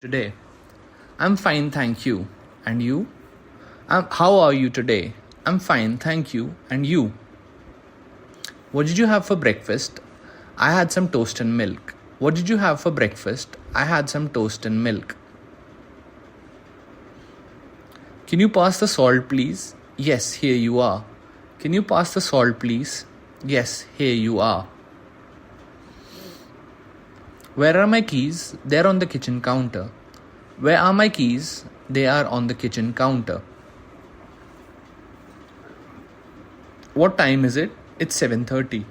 Today? I'm fine, thank you. And you? How are you today? I'm fine, thank you. And you? What did you have for breakfast? I had some toast and milk. What did you have for breakfast? I had some toast and milk. Can you pass the salt, please? Yes, here you are. Can you pass the salt, please? Yes, here you are. Where are my keys? They're on the kitchen counter. Where are my keys? They are on the kitchen counter. What time is it? It's 7:30.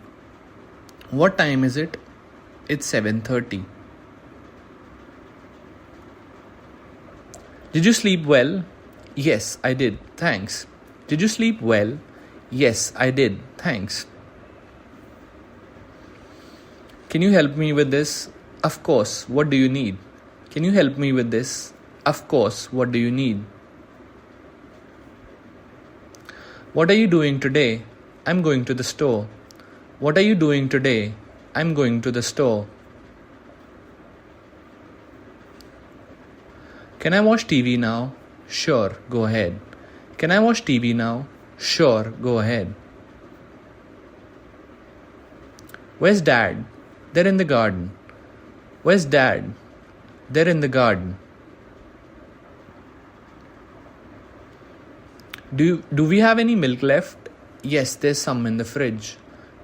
What time is it? It's 7:30. Did you sleep well? Yes, I did. Thanks. Did you sleep well? Yes, I did. Thanks. Can you help me with this? Of course. What do you need? Can you help me with this? Of course. What do you need? What are you doing today? I'm going to the store. What are you doing today? I'm going to the store. Can I watch TV now? Sure, go ahead. Can I watch TV now? Sure, go ahead. Where's Dad? They're in the garden. Where's Dad? They're in the garden. Do we have any milk left? Yes, there's some in the fridge.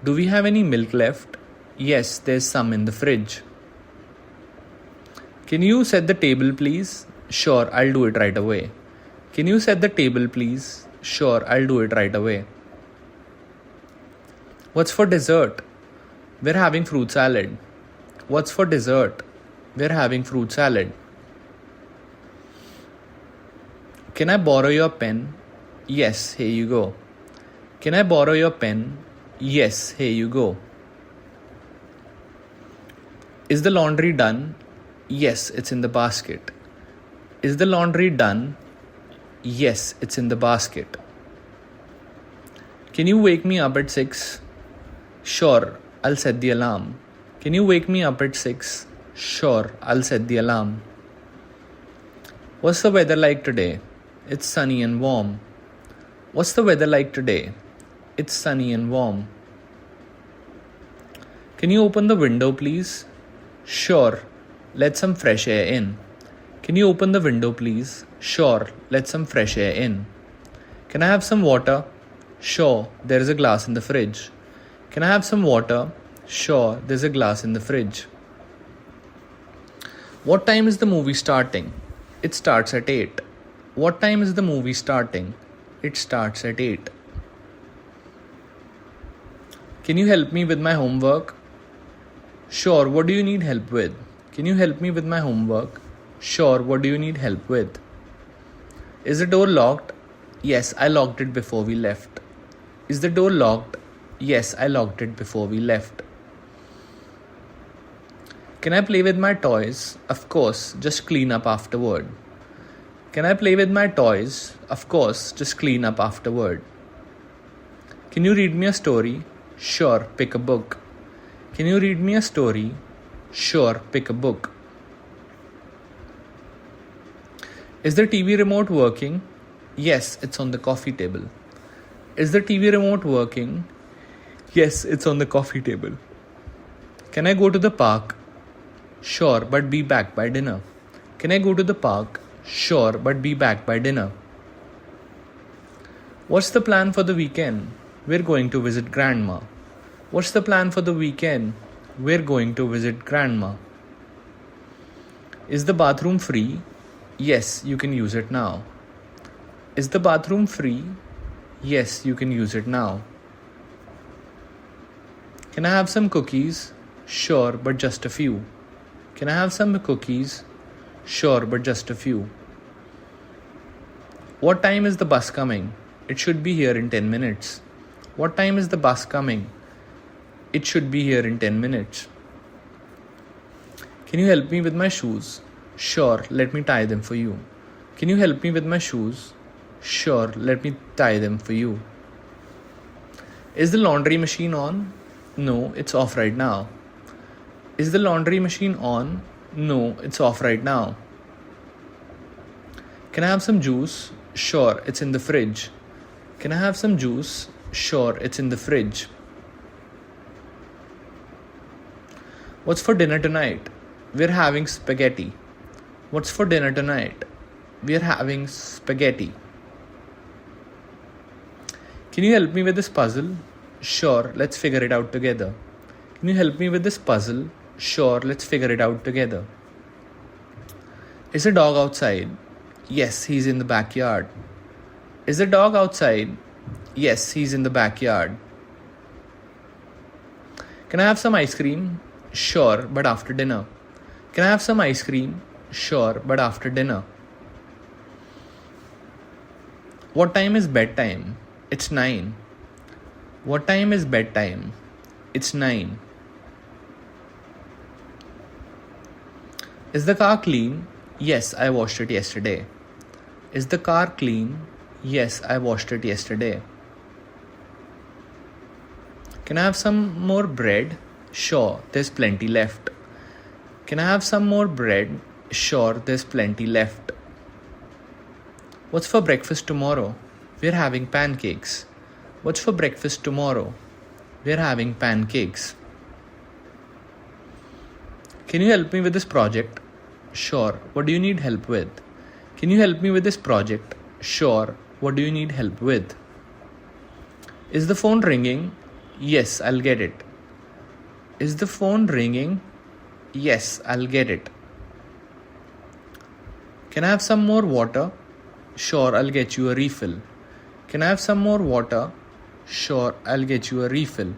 Do we have any milk left? Yes, there's some in the fridge. Can you set the table, please? Sure, I'll do it right away. Can you set the table, please? Sure, I'll do it right away. What's for dessert? We're having fruit salad. What's for dessert? We're having fruit salad. Can I borrow your pen? Yes, here you go. Can I borrow your pen? Yes, here you go. Is the laundry done? Yes, it's in the basket. Is the laundry done? Yes, it's in the basket. Can you wake me up at 6? Sure, I'll set the alarm. Can you wake me up at 6? Sure, I'll set the alarm. What's the weather like today? It's sunny and warm. What's the weather like today? It's sunny and warm. Can you open the window, please? Sure, let some fresh air in. Can you open the window, please? Sure, let some fresh air in. Can I have some water? Sure, there is a glass in the fridge. Can I have some water? Sure, there's a glass in the fridge. What time is the movie starting? It starts at 8. What time is the movie starting? It starts at 8. Can you help me with my homework? Sure, what do you need help with? Can you help me with my homework? Sure, what do you need help with? Is the door locked? Yes, I locked it before we left. Is the door locked? Yes, I locked it before we left. Can I play with my toys? Of course, just clean up afterward. Can I play with my toys? Of course, just clean up afterward. Can you read me a story? Sure, pick a book. Can you read me a story? Sure, pick a book. Is the TV remote working? Yes, it's on the coffee table. Is the TV remote working? Yes, it's on the coffee table. Can I go to the park? Sure, but be back by dinner. Can I go to the park? Sure, but be back by dinner. What's the plan for the weekend? We're going to visit Grandma. What's the plan for the weekend? We're going to visit Grandma. Is the bathroom free? Yes, you can use it now. Is the bathroom free? Yes, you can use it now. Can I have some cookies? Sure, but just a few. Can I have some cookies? Sure, but just a few. What time is the bus coming? It should be here in 10 minutes. What time is the bus coming? It should be here in 10 minutes. Can you help me with my shoes? Sure, let me tie them for you. Can you help me with my shoes? Sure, let me tie them for you. Is the laundry machine on? No, it's off right now. Is the laundry machine on? No, it's off right now. Can I have some juice? Sure, it's in the fridge. Can I have some juice? Sure, it's in the fridge. What's for dinner tonight? We're having spaghetti. What's for dinner tonight? We're having spaghetti. Can you help me with this puzzle? Sure, let's figure it out together. Can you help me with this puzzle? Sure, let's figure it out together. Is the dog outside? Yes, he's in the backyard. Is the dog outside? Yes, he's in the backyard. Can I have some ice cream? Sure, but after dinner. Can I have some ice cream? Sure, but after dinner. What time is bedtime? It's 9. What time is bedtime? It's 9. Is the car clean? Yes, I washed it yesterday. Is the car clean? Yes, I washed it yesterday. Can I have some more bread? Sure, there's plenty left. Can I have some more bread? Sure, there's plenty left. What's for breakfast tomorrow? We're having pancakes. What's for breakfast tomorrow? We're having pancakes. Can you help me with this project? Sure. What do you need help with? Can you help me with this project? Sure. What do you need help with? Is the phone ringing? Yes, I'll get it. Is the phone ringing? Yes, I'll get it. Can I have some more water? Sure, I'll get you a refill. Can I have some more water? Sure, I'll get you a refill.